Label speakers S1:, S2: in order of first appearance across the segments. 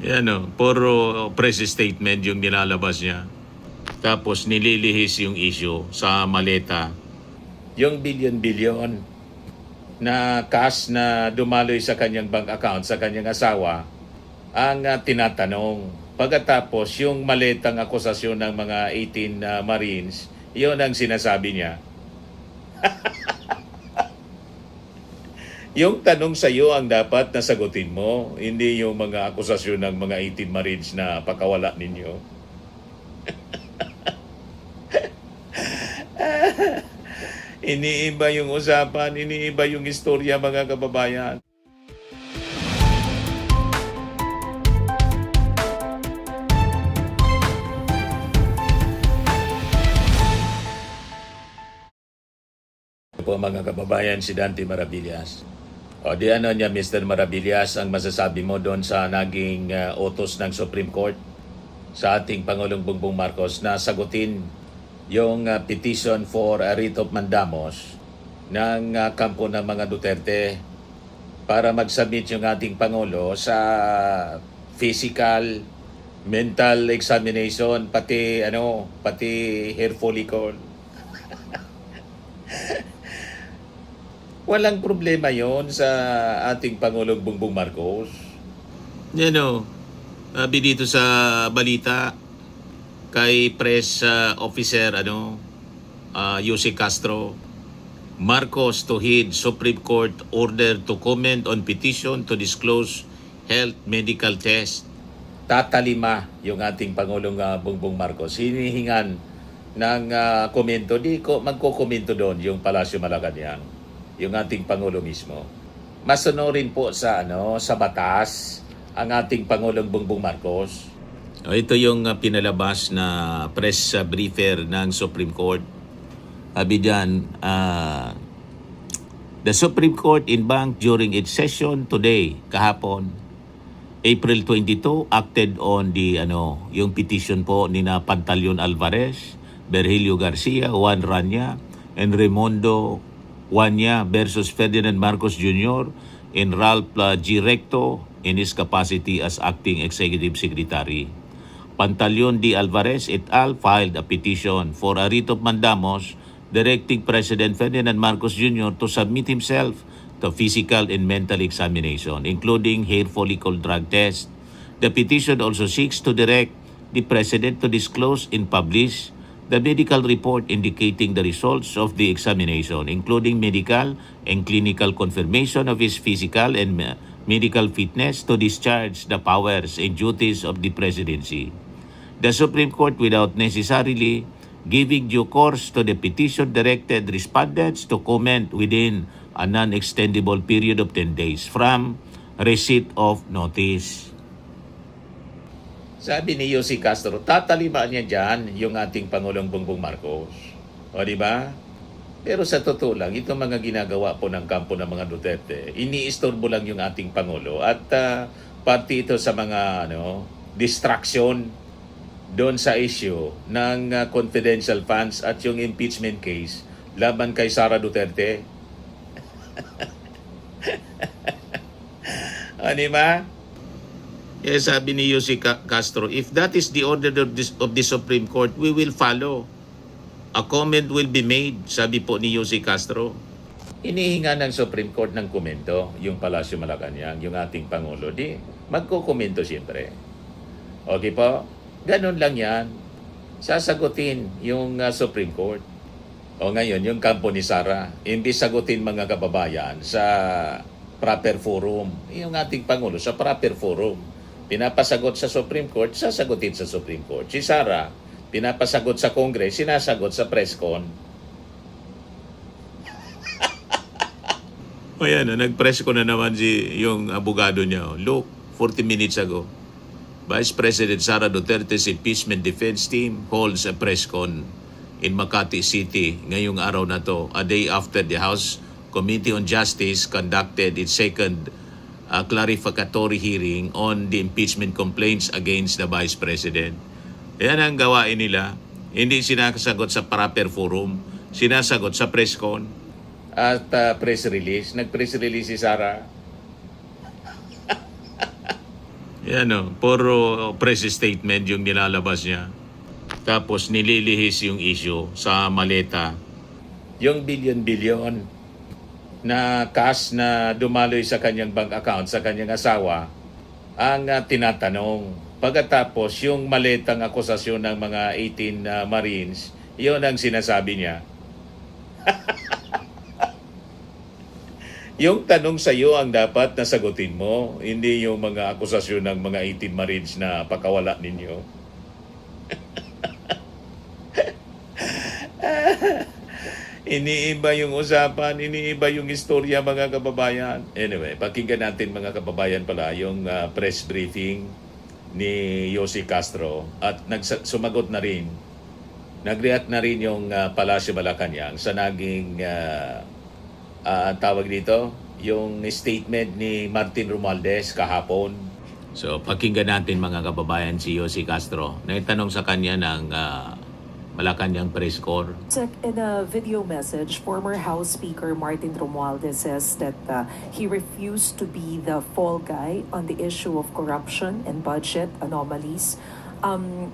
S1: Yan o, puro press statement yung nilalabas niya. Tapos nililihis yung issue sa maleta. Yung bilyon-bilyon na cash na dumaloy sa kanyang bank account, sa kanyang asawa, ang tinatanong. Pagkatapos, yung maletang akusasyon ng mga 18 Marines, yun ang sinasabi niya. Yung tanong sa iyo ang dapat nasagutin mo, hindi yung mga akusasyon ng mga 18 Marines na pakawala ninyo. Iniiba yung usapan, iniiba yung istorya, mga kababayan. Po mga kababayan, si Dante Maravillas. O di ano niya, Mr. Maravillas, ang masasabi mo doon sa naging utos ng Supreme Court sa ating Pangulong Bongbong Marcos na sagutin yung petition for a writ of mandamus ng kampo ng mga Duterte para mag-submit yung ating Pangulo sa physical, mental examination, pati hair follicle. Walang problema yon sa ating Pangulong Bongbong Marcos. Yan o, sabi dito sa balita kay press officer Jose Castro, Marcos to heed Supreme Court order to comment on petition to disclose health medical test. Tatalima yung ating Pangulong Bongbong Marcos. Hinihingan ng komento. Di ko magkokomento doon yung Palasyo Malacanang, yung ating Pangulo mismo. Masunurin po sa sa batas ang ating Pangulong Bongbong Marcos. Ito yung pinalabas na press briefer ng Supreme Court. Sabi diyan, the Supreme Court in bank during its session today, kahapon, April 22, acted on the yung petition po ni na Pantaleon Alvarez, Virgilio Garcia, Juan Rania, and Raimundo Wanya versus Ferdinand Marcos Jr. and Ralph G. Recto in his capacity as acting executive secretary. Pantaleon D. Alvarez et al. Filed a petition for a writ of mandamus directing President Ferdinand Marcos Jr. to submit himself to physical and mental examination, including hair follicle drug test. The petition also seeks to direct the President to disclose and publish the medical report indicating the results of the examination, including medical and clinical confirmation of his physical and medical fitness to discharge the powers and duties of the presidency. The Supreme Court, without necessarily giving due course to the petition, directed respondents to comment within a non-extendable period of 10 days from receipt of notice. Sabi ni Jose Castro, tatalimaan niya dyan yung ating Pangulong Bongbong Marcos. O di ba? Pero sa totoo lang, itong mga ginagawa po ng kampo ng mga Duterte, iniistorbo lang yung ating Pangulo at parte ito sa mga distraction doon sa issue ng confidential funds at yung impeachment case laban kay Sara Duterte. O di ba? Yes, sabi ni Jose Castro, if that is the order of the Supreme Court, we will follow. A comment will be made, sabi po ni Jose Castro. Inihinga ng Supreme Court ng komento, yung Palasyo Malacanang, yung ating Pangulo. Di, magkukomento siyempre. Okay po? Ganun lang yan. Sasagutin yung Supreme Court. O ngayon, yung kampo ni Sara, imbis sagutin mga kababayan sa proper forum, yung ating Pangulo sa proper forum. Pinapasagot sa Supreme Court, sasagutin sa Supreme Court. Si Sara, pinapasagot sa Congress, sinasagot sa press con. O yan, nag-press con na naman yung abogado niya. Look, 40 minutes ago, Vice President Sara Duterte's impeachment defense team holds a press con in Makati City ngayong araw na to, a day after the House Committee on Justice conducted its second clarificatory hearing on the impeachment complaints against the Vice President. Yan ang gawain nila. Hindi sinasagot sa proper forum, sinasagot sa press con at press release. Nag-press release si Sara. Yan o, puro press statement yung nilalabas niya. Tapos nililihis yung issue sa maleta. Yung billion-billion na cash na dumaloy sa kanyang bank account, sa kanyang asawa, ang tinatanong. Pagkatapos, yung maletang akusasyon ng mga 18 Marines, yun ang sinasabi niya. Yung tanong sa iyo ang dapat na sagutin mo, hindi yung mga akusasyon ng mga 18 Marines na pakawala ninyo. Iniiba yung usapan, iniiba yung istorya mga kababayan. Anyway, pakinggan natin mga kababayan pala yung press briefing ni Yossi Castro at sumagot na rin, nag-react na rin yung Palacio Malacanang sa naging tawag dito, yung statement ni Martin Romualdez kahapon. So, pakinggan natin mga kababayan si Yossi Castro. Naitanong sa kanya ng Malacanang Press Corps.
S2: In a video message, former House Speaker Martin Romualdez says that he refused to be the fall guy on the issue of corruption and budget anomalies.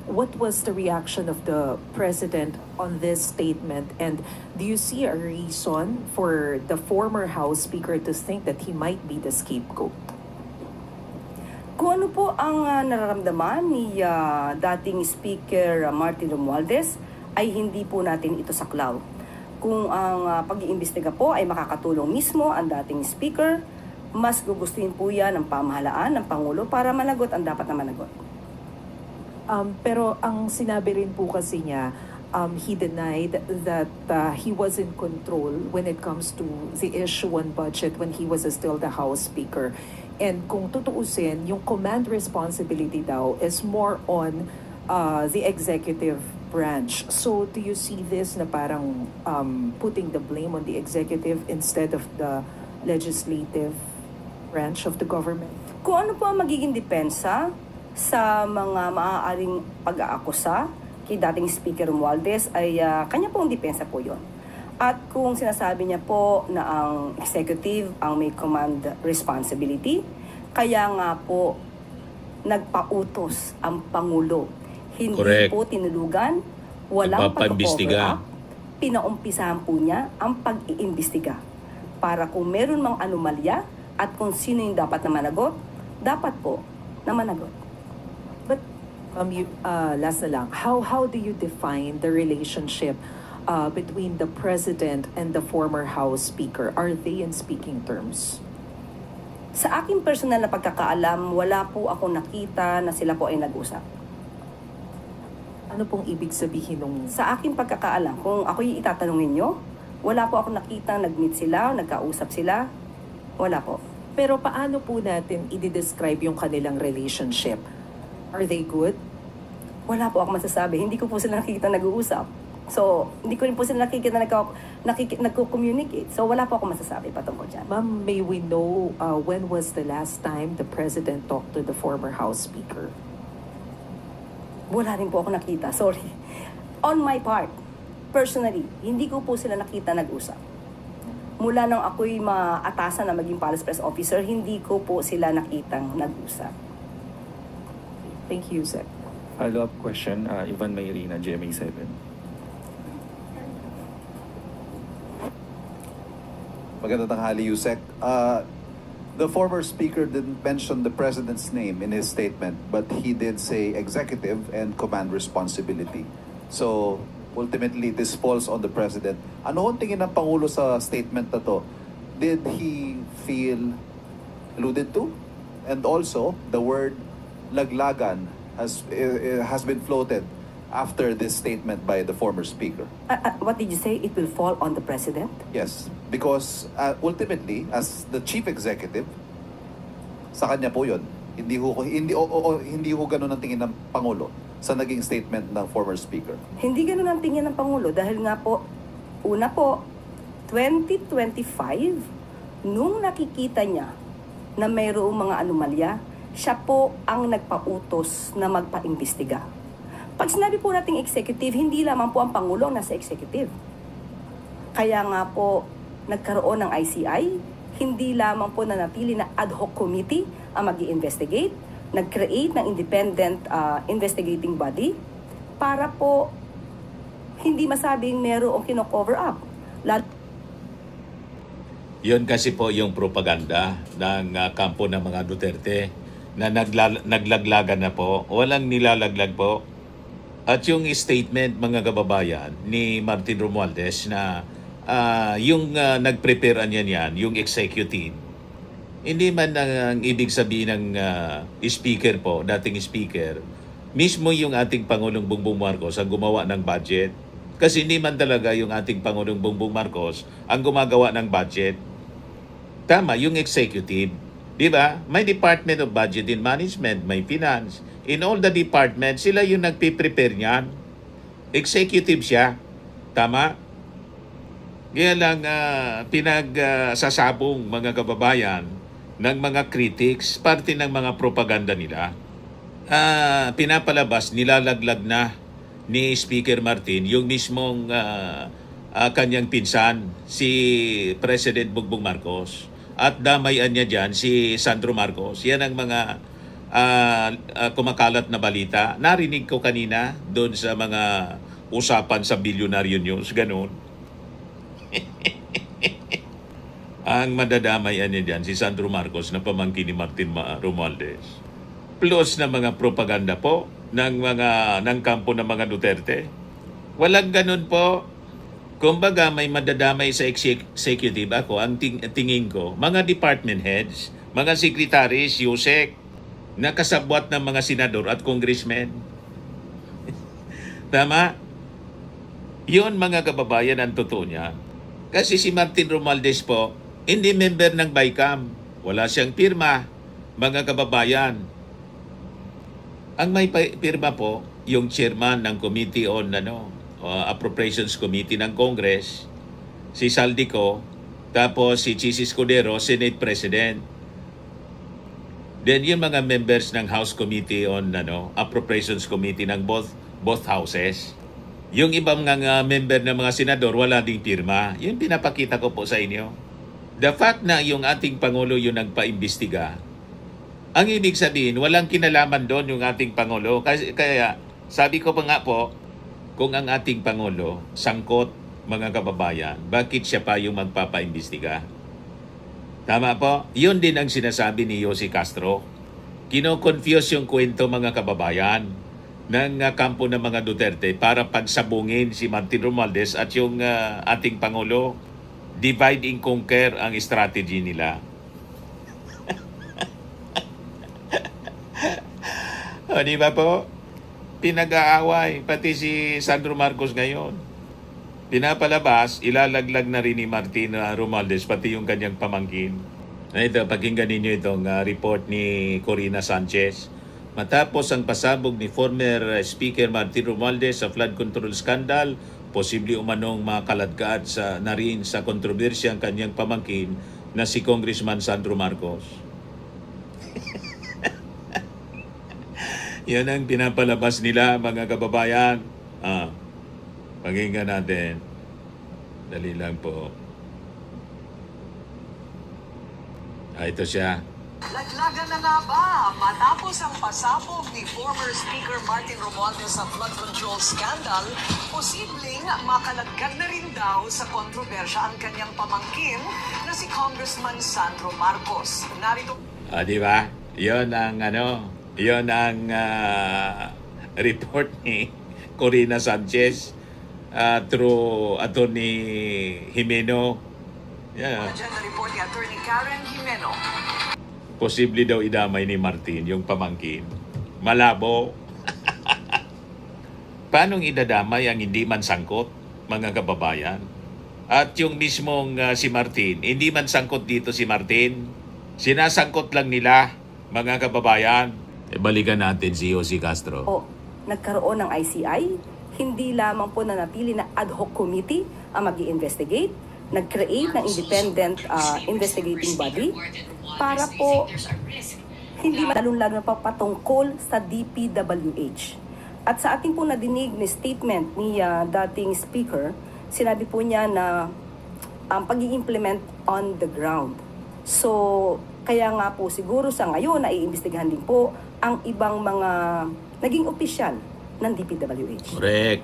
S2: What was the reaction of the President on this statement? And do you see a reason for the former House Speaker to think that he might be the scapegoat?
S3: Kung ano po ang nararamdaman ni dating Speaker Martin Romualdez, ay hindi po natin ito saklaw. Kung ang pag-iimbestiga po ay makakatulong mismo ang dating Speaker, mas gugustuhin po yan ng pamahalaan ng Pangulo para managot ang dapat na managot.
S2: Pero ang sinabi rin po kasi niya, he denied that he was in control when it comes to the issue on budget when he was still the House Speaker. And kung tutuusin, yung command responsibility daw is more on the executive branch. So do you see this na parang putting the blame on the executive instead of the legislative branch of the government?
S3: Kung ano po ang magiging depensa sa mga maaaring pag-aakusa kay dating Speaker Romualdez ay kanya pong depensa po yon. At kung sinasabi niya po na ang executive ang may command responsibility, kaya nga po nagpautos ang Pangulo. Hindi
S1: Correct.
S3: po tinulugan, walang
S1: Nagpapaimbestiga.
S3: pag-cover up, pinaumpisahan po niya ang pag-iimbestiga para kung meron mang anomalya at kung sino yung dapat na managot, dapat po na managot.
S2: But last na lang, how do you define the relationship between the President and the former House Speaker? Are they in speaking terms?
S3: Sa aking personal na pagkakaalam, wala po ako nakita na sila po ay nag-usap.
S2: Ano pong ibig sabihin nung...
S3: Sa aking pagkakaalam, kung ako'y itatanungin nyo, wala po ako nakita nag-meet sila, nagkausap sila. Wala po.
S2: Pero paano po natin i-describe yung kanilang relationship? Are they good?
S3: Wala po ako masasabi. Hindi ko po sila nakikita nag-uusap. So, hindi ko rin po sila nakikita nagko-communicate. So, wala po ako masasabi patungkol dyan.
S2: Ma'am, may we know when was the last time the President talked to the former House Speaker?
S3: Wala rin po ako nakita. Sorry. On my part, personally, hindi ko po sila nakita nag-usap. Mula nang ako'y maatasan na maging Palace Press Officer, hindi ko po sila nakitang nag-usap.
S2: Thank you, Sec.
S4: Follow-up question, Ivan Mayrina, GMA7.
S5: Magandang tanghali, Yusek. The former speaker didn't mention the president's name in his statement, but he did say executive and command responsibility. So, ultimately, this falls on the president. Ano ang tingin ng Pangulo sa statement na to? Did he feel alluded to? And also, the word laglagan has been floated after this statement by the former speaker.
S3: What did you say? It will fall on the president?
S5: Yes, because ultimately, as the chief executive, sa kanya po 'yon. Hindi ho ganun ang tingin ng Pangulo sa naging statement ng former speaker.
S3: Hindi ganun ang tingin ng Pangulo dahil nga po, una po, 2025, nung nakikita niya na mayroong mga anomalya, siya po ang nagpautos na magpaimbestiga. Pag sinabi po nating executive, hindi lamang po ang Pangulo ang nasa executive. Kaya nga po, nagkaroon ng ICI, hindi lamang po nanatili na ad hoc committee ang mag-i-investigate, nag-create ng independent investigating body para po hindi masabing merong kino-cover up.
S1: Yun kasi po yung propaganda ng kampo ng mga Duterte na naglaglagan na po. Walang nilalaglag po. At yung statement, mga kababayan, ni Martin Romualdez na yung nag-prepare niyan yan, yung executive, hindi man ang ibig sabihin ng speaker po, dating speaker, mismo yung ating Pangulong Bongbong Marcos ang gumawa ng budget. Kasi hindi man talaga yung ating Pangulong Bongbong Marcos ang gumagawa ng budget. Tama, yung executive. Di ba? May Department of Budget and Management, may Finance. In all the departments, sila yung nagpiprepare niyan. Executive siya. Tama? Kaya lang pinagsasabong mga kababayan ng mga critics, parte ng mga propaganda nila. Pinapalabas, nilalaglag na ni Speaker Martin yung mismong kanyang pinsan, si President Bongbong Marcos. At damayan niya dyan si Sandro Marcos. Yan ang mga kumakalat na balita. Narinig ko kanina doon sa mga usapan sa Billionaire News. Ganun. Ang madadamayan niya dyan si Sandro Marcos na pamangkin ni Martin Romualdez. Plus na mga propaganda po ng kampo ng mga Duterte. Walang ganun po. Kumbaga may madadamay sa executive ako, ang tingin ko, mga department heads, mga secretaries, yusek, na kasabwat ng mga senador at congressmen. Tama? Yun mga kababayan ang totoo niya. Kasi si Martin Romualdez po, hindi member ng BICAM. Wala siyang pirma, mga kababayan. Ang may pirma po, yung chairman ng Committee on Appropriations Committee ng Congress, si Saldico, tapos si Chis Escudero, Senate President. Then yung mga members ng House Committee on Appropriations Committee ng both houses. Yung ibang mga member ng mga senador, wala ding pirma. Yung pinapakita ko po sa inyo. The fact na yung ating Pangulo yung nagpa-imbestiga, ang ibig sabihin, walang kinalaman doon yung ating Pangulo. Kaya sabi ko pa nga po, kung ang ating Pangulo sangkot, mga kababayan, bakit siya pa yung magpapaimbestiga? Tama po? Yun din ang sinasabi ni Yossi Castro. Kino-confuse yung kwento, mga kababayan, ng kampo ng mga Duterte para pagsabungin si Martin Romualdez at yung ating Pangulo. Divide and conquer ang strategy nila. O, di ba po? Pinag-aaway, pati si Sandro Marcos ngayon. Pinapalabas, ilalaglag na rin ni Martin Romualdez, pati yung kanyang pamangkin. Ito, pakinggan ninyo itong report ni Corina Sanchez. Matapos ang pasabog ni former Speaker Martin Romualdez sa flood control scandal, posible umanong makaladkad na rin sa kontrobersya ang kanyang pamangkin na si Congressman Sandro Marcos. Yan ang pinapalabas nila, mga kababayan. Pakinggan natin. Dali lang po. Ito siya.
S6: Laglagan na nga ba matapos ang pasabog ni former Speaker Martin Romualdez sa flood control scandal, posibleng makalagkad na rin daw sa kontrobersya ang kanyang pamangkin na si Congressman Sandro Marcos. Narito...
S1: Di ba? Yon ang report ni Corina Sanchez through Attorney Jimeno. Yeah.
S6: Agenda report ni Attorney Karen Jimeno.
S1: Posible daw idamay ni Martin yung pamangkin. Malabo. Paanong idadamay ang hindi man sangkot, mga kababayan? At yung mismong si Martin, hindi man sangkot dito si Martin. Sinasangkot lang nila, mga kababayan. Balikan natin si Yossi Castro.
S3: Nagkaroon ng ICI, hindi lamang po nanatili na ad hoc committee ang mag-i-investigate, nag-create ng independent investigating body para po hindi lalong-lalo na patungkol sa DPWH. At sa ating po nadinig ni statement ni dating speaker, sinabi po niya na ang pag-i-implement on the ground. So, kaya nga po siguro sa ngayon na iimbestigahan din po ang ibang mga naging opisyal ng DPWH.
S1: Correct.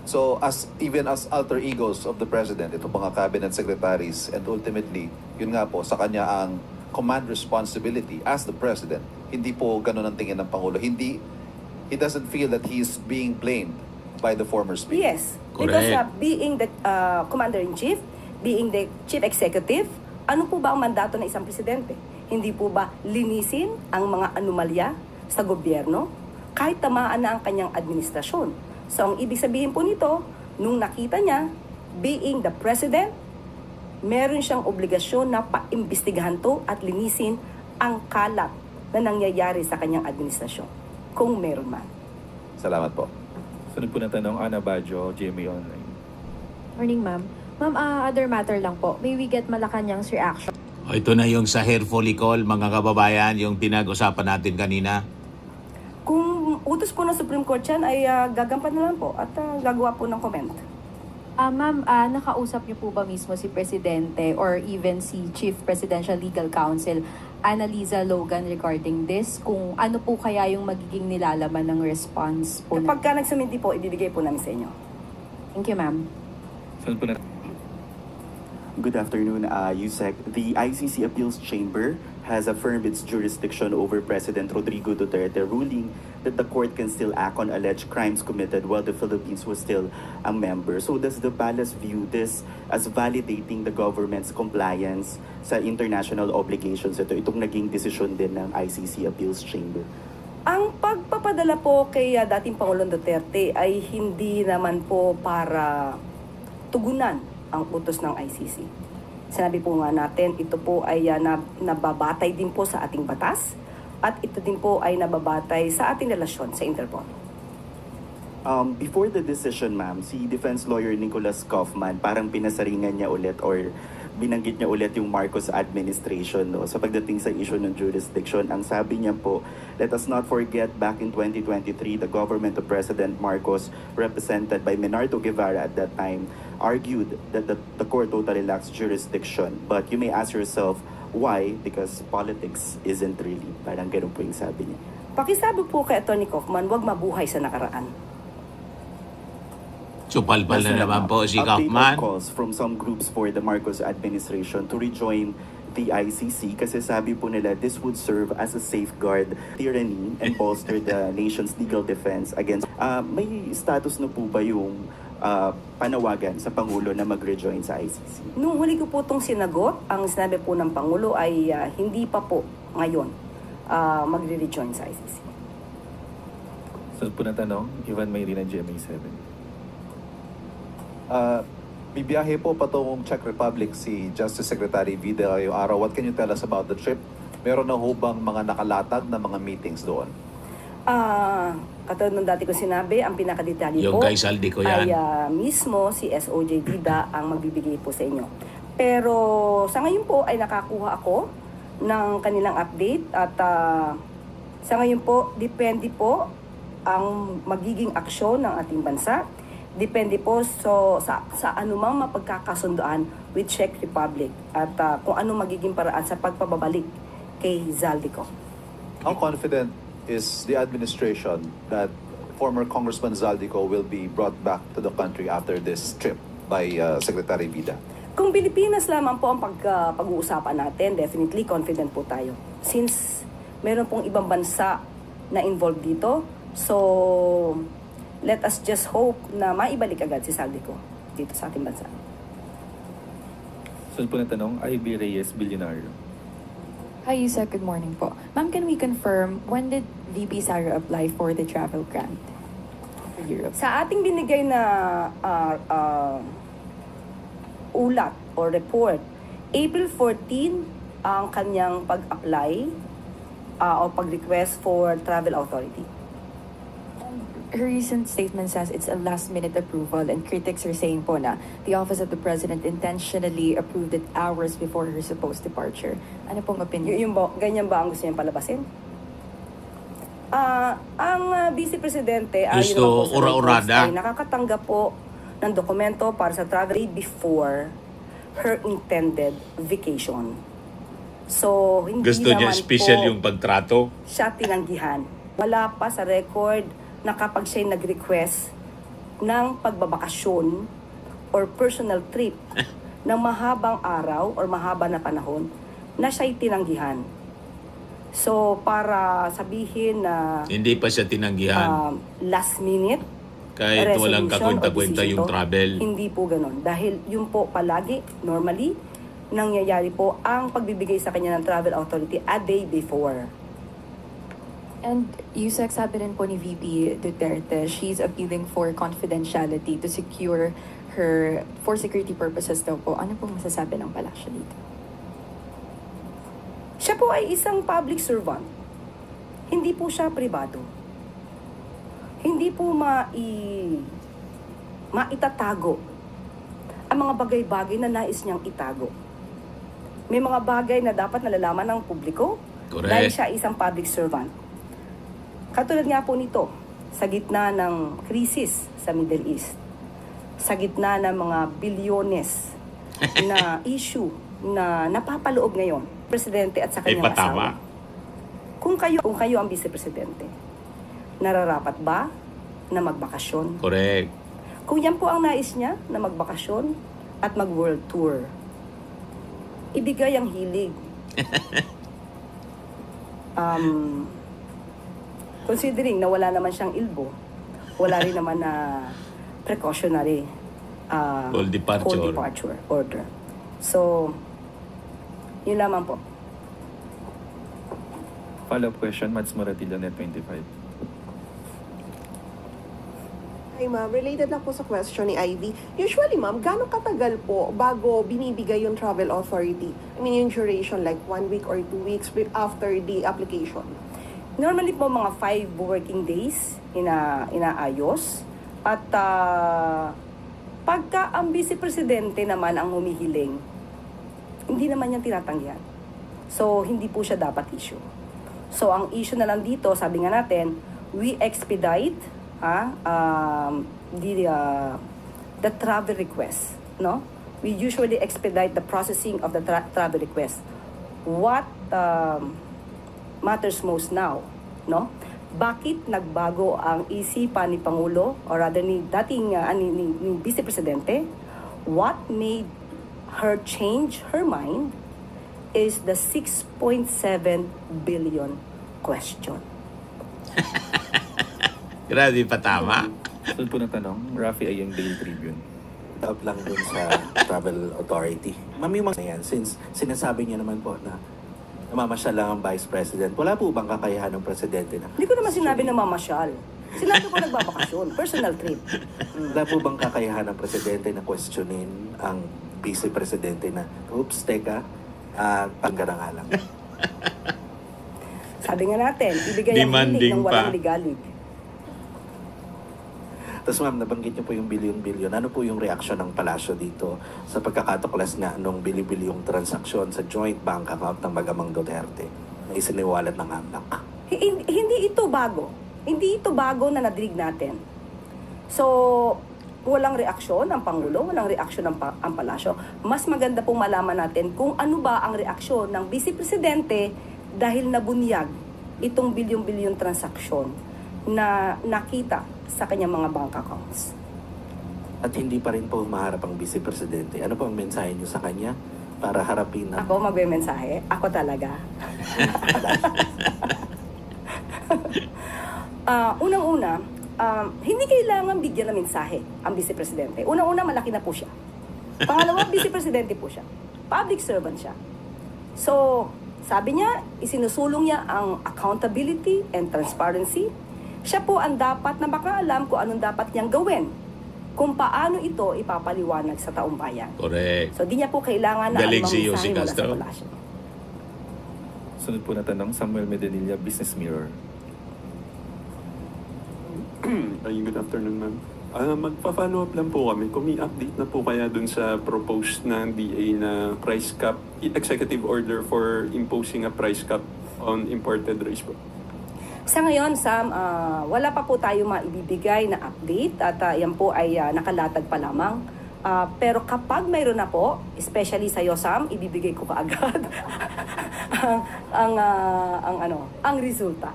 S5: So even as alter egos of the president, itong mga cabinet secretaries, and ultimately, yun nga po, sa kanya ang command responsibility as the president, hindi po ganun ang tingin ng Pangulo. He doesn't feel that he is being blamed by the former speaker.
S3: Yes, because
S1: Correct.
S3: being the commander-in-chief, being the chief executive, ano po ba ang mandato ng isang presidente? Hindi po ba linisin ang mga anomalya sa gobyerno kahit tamaan na ang kanyang administrasyon? So ang ibig sabihin po nito, nung nakita niya, being the president, meron siyang obligasyon na paimbestigahan to at linisin ang kalat na nangyayari sa kanyang administrasyon, kung meron man.
S5: Salamat po.
S4: Sunod po na tanong, Ana Bajo, GMA Online.
S7: Morning, ma'am. Ma'am, other matter lang po. May we get Malacanang's reaction?
S1: O, ito na yung sa hair follicle, mga kababayan, yung pinag-usapan natin kanina.
S3: Kung utos po ng Supreme Court yan, ay gagampan na lang po at gagawa po ng comment.
S7: Ma'am, nakausap niyo po ba mismo si Presidente or even si Chief Presidential Legal Counsel Annalisa Logan regarding this? Kung ano po kaya yung magiging nilalaman ng response po
S3: Kapag ka nagsuminti po, ibibigay po namin sa inyo.
S7: Thank you, ma'am.
S4: Sunod po na
S8: Good afternoon, Yusek. The ICC Appeals Chamber has affirmed its jurisdiction over President Rodrigo Duterte, ruling that the court can still act on alleged crimes committed while the Philippines was still a member. So does the palace view this as validating the government's compliance sa international obligations? Itong naging desisyon din ng ICC Appeals Chamber.
S3: Ang pagpapadala po kay dating Pangulong Duterte ay hindi naman po para tugunan ang utos ng ICC. Sinabi po nga natin, ito po ay nababatay din po sa ating batas at ito din po ay nababatay sa ating relasyon sa Interpol.
S8: Before the decision, ma'am, si defense lawyer Nicholas Kaufman parang pinasaringan niya ulit or binanggit niya ulit yung Marcos administration, no, sa pagdating sa issue ng jurisdiction. Ang sabi niya po, let us not forget back in 2023, the government of President Marcos, represented by Menardo Guevara at that time, argued that the court totally lacks jurisdiction. But you may ask yourself, why? Because politics isn't really. Parang ganun po yung sabi niya.
S3: Pakisabi po kay Atty. Kaufman, huwag mabuhay sa nakaraan.
S1: So, palpal na naman po si
S8: Update
S1: Kaufman.
S8: of calls from some groups for the Marcos administration to rejoin the ICC kasi sabi po nila this would serve as a safeguard tyranny and bolster the nation's legal defense against. May status na po ba yung panawagan sa Pangulo na mag-rejoin sa ICC?
S3: Nung huli ko po itong sinagot, ang sinabi po ng Pangulo ay hindi pa po ngayon magre-rejoin sa ICC.
S4: Sunod po na tanong, Ivan Mayrina, GMA 7.
S5: Bibiyahe po patungong Czech Republic si Justice Secretary Vida ngayong araw. What can you tell us about the trip? Meron na ho bang mga nakalatag na mga meetings doon?
S3: Katulad ng dati ko sinabi, ang pinakadetalye
S1: Yung
S3: po
S1: kay Saldi ko yan.
S3: ay mismo si SOJ Vida ang magbibigay po sa inyo. Pero sa ngayon po ay nakakuha ako ng kanilang update at sa ngayon po, depende po ang magiging aksyon ng ating bansa. Depende po sa anumang mapagkakasundoan with Czech Republic at kung ano magiging paraan sa pagpababalik kay Zaldico.
S5: How confident is the administration that former Congressman Zaldico will be brought back to the country after this trip by Secretary Vida?
S3: Kung Pilipinas lamang po ang pag-uusapan natin, definitely confident po tayo. Since meron pong ibang bansa na involved dito, so let us just hope na maibalik agad si Zaldico dito sa ating bansa.
S4: Sunod po na tanong, IB Reyes, Billionaire.
S9: Hi, Yusek. Good morning po. Ma'am, can we confirm when did VP Sara apply for the travel grant for Europe?
S3: Sa ating binigay na ulat or report, April 14 ang kanyang pag-apply o pag-request for travel authority.
S9: Her recent statement says it's a last-minute approval and critics are saying po na the Office of the President intentionally approved it hours before her supposed departure. Ano pong opinion?
S3: Ganyan ba ang gusto niyang palabasin? Ang Vice Presidente ay
S1: Gusto ura-urada.
S3: nakakatanggap po ng dokumento para sa travel before her intended vacation. So, hindi
S1: Gusto niya
S3: naman
S1: special
S3: po
S1: yung pagtrato.
S3: siya tinanggihan. Wala pa sa record na kapag siya nag-request ng pagbabakasyon or personal trip ng mahabang araw or mahaba na panahon na siya'y tinanggihan. So, para sabihin na
S1: Hindi pa siya tinanggihan.
S3: last minute
S1: Kahit walang
S3: resolution or
S1: kakwenta-kwenta
S3: decision
S1: yung
S3: to,
S1: travel.
S3: hindi po ganun. Dahil yun po palagi, normally, nangyayari po ang pagbibigay sa kanya ng travel authority a day before.
S9: And Yusek, sabi rin po ni VP Duterte, she's appealing for confidentiality to secure her, for security purposes daw po. Ano po masasabi ng palasyo dito?
S3: Siya po ay isang public servant. Hindi po siya pribado. Hindi po maitatago ang mga bagay-bagay na nais niyang itago. May mga bagay na dapat nalalaman ng publiko
S1: Correct.
S3: dahil siya isang public servant. Katulad nga po nito, sa gitna ng krisis sa Middle East, sa gitna ng mga bilyones na issue na napapaloob ngayon, Presidente at sa
S1: Ay,
S3: kanyang
S1: patama.
S3: asawa. Kung kayo ang Vice-Presidente, nararapat ba na magbakasyon?
S1: Correct.
S3: Kung yan po ang nais niya na magbakasyon at mag-world tour, ibigay ang hilig. Considering na wala naman siyang ilbo, wala rin naman na precautionary
S1: Full departure.
S3: order. So, yun lamang po.
S4: Follow-up question, Mads Moratillo, Net 25.
S10: Hi ma'am, related lang po sa question ni Ivy. Usually ma'am, gano'ng katagal po bago binibigay yung travel authority? I mean yung duration like 1 week or 2 weeks after the application?
S3: Normally po mga 5 working days inaayos. At pagka ang Vice-Presidente naman ang humihiling, hindi naman yan tinatanggihan. So, hindi po siya dapat issue. So, ang issue na lang dito, sabi nga natin, we expedite the travel request. No? We usually expedite the processing of the travel request. What matters most now, no? Bakit nagbago ang isipan ni Pangulo or rather ni dating ni Vice Presidente? What made her change her mind is the 6.7 billion question.
S1: Grabe, patama.
S4: Sunod po na tanong, Rafi Ayeng, Daily Tribune.
S11: Up lang dun sa Travel Authority. Ma'am, yung mga yan, since sinasabi niya naman po na namamasyal lang ang Vice President, wala po bang kakayahan ng Presidente na?
S3: Hindi ko naman sinabi na mamasyal. Sinabi ko nagbabakasyon, personal trip.
S11: Wala po bang kakayahan ng Presidente na questionin ang Vice Presidente na, oops, teka, panggara nga lang.
S3: Sabi nga natin, ibigay ang
S1: Demanding
S3: hilig ng walang
S1: pa.
S3: ligalig.
S11: Tapos ma'am, nabanggit niyo po yung bilyon-bilyon. Ano po yung reaksyon ng palasyo dito sa pagkakatuklas nga nung bili-bilyong transaksyon sa joint bank account ng Magamang Duterte na isiniwalat ng AMLAC?
S3: Hindi ito bago. Hindi ito bago na nadinig natin. So, walang reaksyon ang Pangulo, walang reaksyon ang palasyo. Mas maganda pong malaman natin kung ano ba ang reaksyon ng Vice Presidente dahil nabunyag itong bilyon-bilyon transaksyon na nakita sa kanyang mga bank accounts.
S11: At hindi pa rin po humaharap ang Vice Presidente. Ano po ang mensahe niyo sa kanya para harapin na?
S3: Ako magbe-mensahe? Ako talaga. Unang-una, hindi kailangan bigyan ng mensahe ang Vice Presidente. Unang-una, malaki na po siya. Pangalawa, Vice Presidente po siya. Public servant siya. So, sabi niya, isinusulong niya ang accountability and transparency. Siya po ang dapat na makaalam kung anong dapat niyang gawin. Kung paano ito ipapaliwanag sa taong bayan.
S1: Correct.
S3: So, di niya po kailangan na
S1: Galing si
S3: anumang
S1: Yossi
S3: mensahe mula sa
S1: Castro.
S3: palasyo.
S4: Sunod po na tanong, Samuel Medinilla, Business Mirror.
S12: Good afternoon, ma'am. Magpa-follow up lang po kami. Kung may update na po kaya dun sa proposed na DA na price cap, executive order for imposing a price cap on imported rice po.
S3: Sa ngayon, Sam, wala pa po tayo maibibigay na update at yan po ay nakalatag pa lamang. Pero kapag mayroon na po, especially sa Sam, ibibigay ko kaagad ang resulta.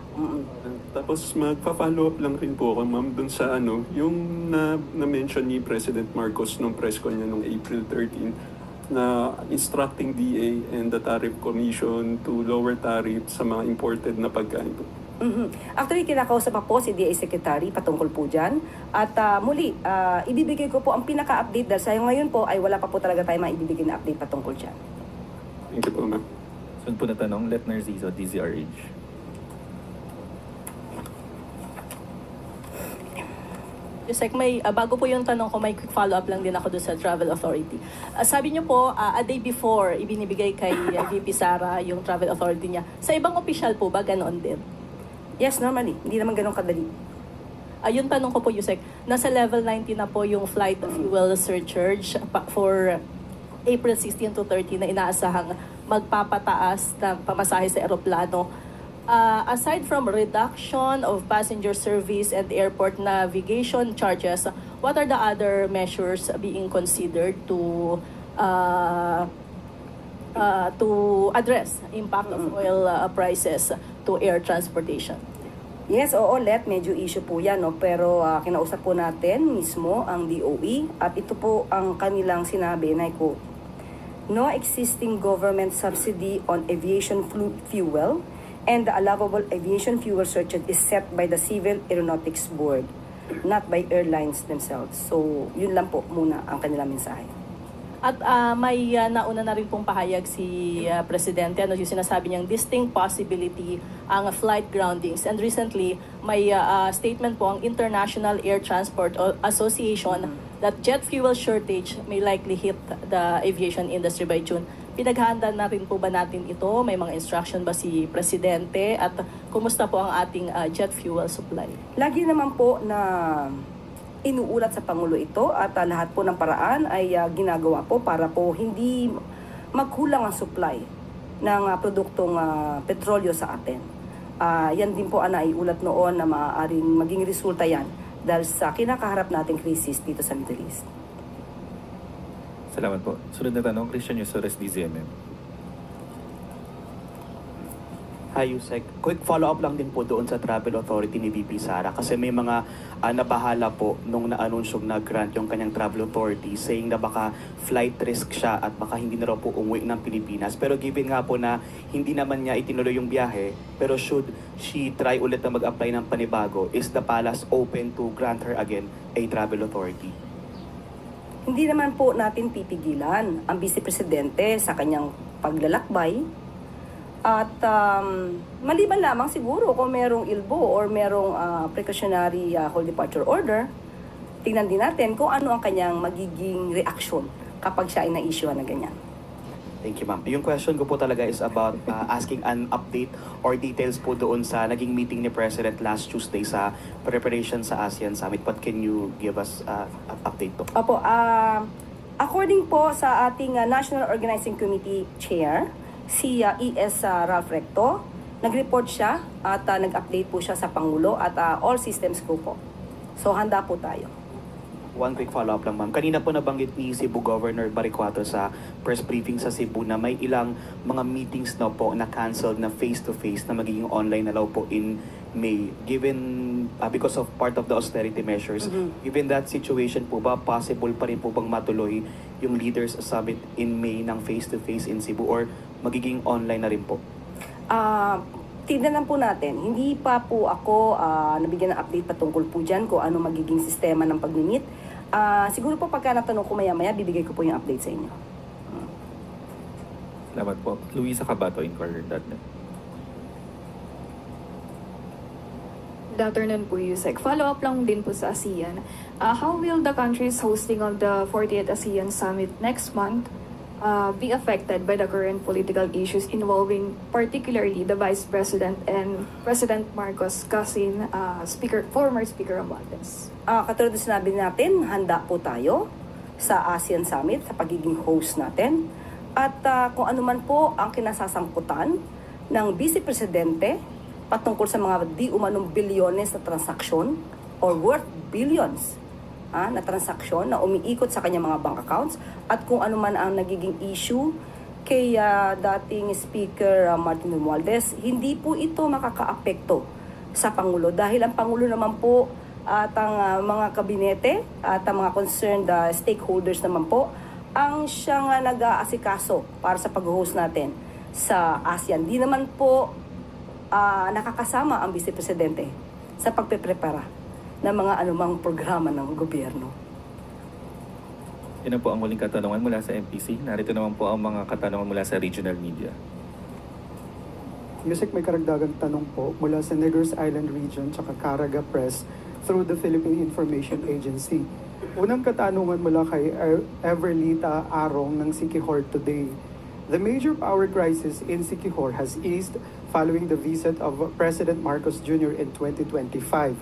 S12: Tapos magpa-follow up lang rin po ako, ma'am, dun sa yung na-mention ni President Marcos nung press con niya nung April 13 na instructing DA and the Tariff Commission to lower tariff sa mga imported na pagkain po.
S3: Actually, kinakausap pa po si DA Secretary patungkol po dyan. At muli, ibibigay ko po ang pinaka-update dahil sa ngayon po ay wala pa po talaga tayo maibibigay na update patungkol dyan.
S12: Thank you po, ma'am.
S4: Sunod po na tanong, Letner Zizo, DZRH.
S13: Yusek, bago po yung tanong ko, may quick follow-up lang din ako doon sa Travel Authority. Sabi niyo po, a day before, ibinibigay kay VP Sara yung Travel Authority niya. Sa ibang opisyal po ba, ganoon din?
S3: Yes, normally. Hindi naman ganun kadali.
S13: Yung tanong ko po, Yusek, nasa level 90 na po yung flight fuel surcharge for April 16 to 30 na inaasahang magpapataas ng pamasahe sa eroplano. Aside from reduction of passenger service and airport navigation charges, what are the other measures being considered to address impact of oil prices to air transportation?
S3: Yes, oo, medyo issue po yan, no? Pero kinausap po natin mismo ang DOE at ito po ang kanilang sinabi, na quote, "No existing government subsidy on aviation fuel and the allowable aviation fuel surcharge is set by the Civil Aeronautics Board, not by airlines themselves." So, yun lang po muna ang kanilang mensahe.
S13: At may nauna na rin pong pahayag si Presidente, yung sinasabi niyang distinct possibility ang flight groundings. And recently, may statement po ang International Air Transport Association that jet fuel shortage may likely hit the aviation industry by June. Pinaghahanda na rin po ba natin ito? May mga instruction ba si Presidente? At kumusta po ang ating jet fuel supply?
S3: Lagi naman po na inuulat sa Pangulo ito at lahat po ng paraan ay ginagawa po para po hindi magkulang ang supply ng produktong petrolyo sa atin. Yan din po ang naiulat noon na maaaring maging resulta yan dahil sa kinakaharap nating krisis dito sa Middle East.
S4: Salamat po. Sunod na tanong, Christian Yusores, DZMM.
S8: Hi, Yusek. Quick follow-up lang din po doon sa Travel Authority ni VP Sara kasi may mga nabahala po nung na-anunsyong na-grant yung kanyang Travel Authority saying na baka flight risk siya at baka hindi na raw po umuwi ng Pilipinas. Pero given nga po na hindi naman niya itinuloy yung biyahe, pero should she try ulit na mag-apply ng panibago, is the palace open to grant her again a Travel Authority?
S3: Hindi naman po natin pipigilan ang Vice Presidente sa kanyang paglalakbay. At maliban lamang siguro kung merong ILBO or merong precautionary hold departure order, tingnan din natin kung ano ang kanyang magiging reaction kapag siya ay na-issue na ganyan.
S8: Thank you, ma'am. Yung question ko po talaga is about asking an update or details po doon sa naging meeting ni President last Tuesday sa preparation sa ASEAN Summit. What can you give us an update po?
S3: Opo, according po sa ating National Organizing Committee Chair, si ES Ralph Recto, nag-report siya at nag-update po siya sa Pangulo at all systems go po. So handa po tayo.
S8: One quick follow-up lang, ma'am. Kanina po nabanggit ni Cebu Governor Baricuato sa press briefing sa Cebu na may ilang mga meetings na po na canceled na face-to-face na magiging online na daw po in May. Given, because of part of the austerity measures, given that situation po ba, possible pa rin po bang matuloy yung Leaders Summit in May ng face-to-face in Cebu or magiging online na rin po?
S3: Tignan lang po natin. Hindi pa po ako nabigyan ng update patungkol po dyan kung ano magiging sistema ng pag-meet. Siguro po pagka natanong ko maya-maya, bibigay ko po yung update sa inyo.
S4: Salamat po. Luisa Cabato, Inquirer.net.
S14: Good afternoon po, Yusek. Follow-up lang din po sa ASEAN. How will the countries hosting of the 40th ASEAN Summit next month be affected by the current political issues involving particularly the Vice President and President Marcos cousin, former Speaker Romualdez?
S3: Katulad na sinabi natin, handa po tayo sa ASEAN Summit, sa pagiging host natin. At kung ano man po ang kinasasangkutan ng Vice Presidente patungkol sa mga di umanong bilyones na transaksyon or worth billions na transaksyon na umiikot sa kanyang mga bank accounts at kung ano man ang nagiging issue kay dating Speaker Martin Romualdez, hindi po ito makakaapekto sa Pangulo dahil ang Pangulo naman po at ang mga kabinete at ang mga concerned stakeholders naman po ang siyang nag-aasikaso para sa pag-host natin sa ASEAN. Di naman po nakakasama ang Vice Presidente sa pagpeprepara ng mga anumang programa ng gobyerno.
S4: Yan na po ang muling katanungan mula sa MPC. Narito naman po ang mga katanungan mula sa regional media.
S15: Yusek, may karagdagang tanong po mula sa Negros Island Region tsaka Caraga Press through the Philippine Information Agency. Unang katanungan mula kay Everlita Arong ng Siquijor Today. The major power crisis in Siquijor has eased following the visit of President Marcos Jr. in 2025.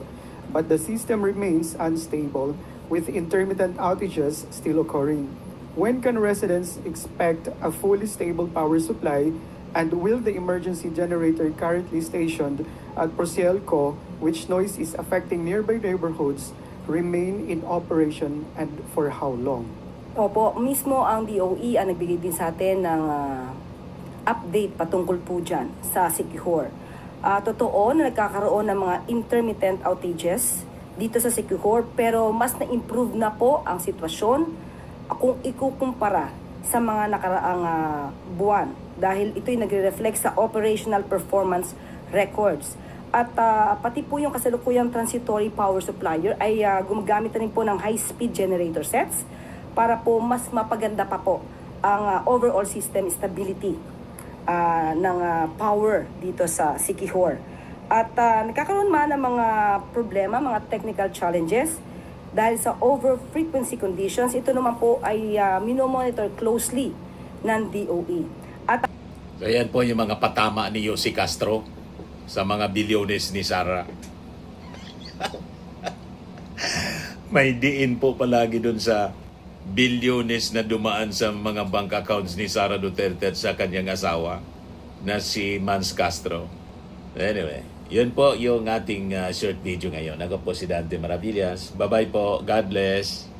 S15: But the system remains unstable with intermittent outages still occurring. When can residents expect a fully stable power supply, and will the emergency generator currently stationed at Prosielco, which noise is affecting nearby neighborhoods, remain in operation and for how long?
S3: Opo, mismo ang DOE ang nagbigay din sa atin ng update patungkol po dyan sa Siquijor. Totoo na nagkakaroon ng mga intermittent outages dito sa Siquijor, pero mas na-improve na po ang sitwasyon kung ikukumpara sa mga nakaraang buwan dahil ito'y nagre-reflect sa operational performance records. At pati po yung kasalukuyang transitory power supplier ay gumagamit na rin po ng high-speed generator sets para po mas mapaganda pa po ang overall system stability ng power dito sa Siquijor. At nagkakaroon man ng mga problema, mga technical challenges dahil sa over-frequency conditions, ito naman po ay minomonitor closely ng DOE. At
S1: So yan po yung mga patama ni Yossi Castro sa mga bilyones ni Sara. May diin po palagi dun sa bilyones na dumaan sa mga bank accounts ni Sara Duterte at sa kanyang asawa na si Mans Castro. Anyway, yun po yung ating short video ngayon. Ako po si Dante Maravillas. Bye-bye po. God bless.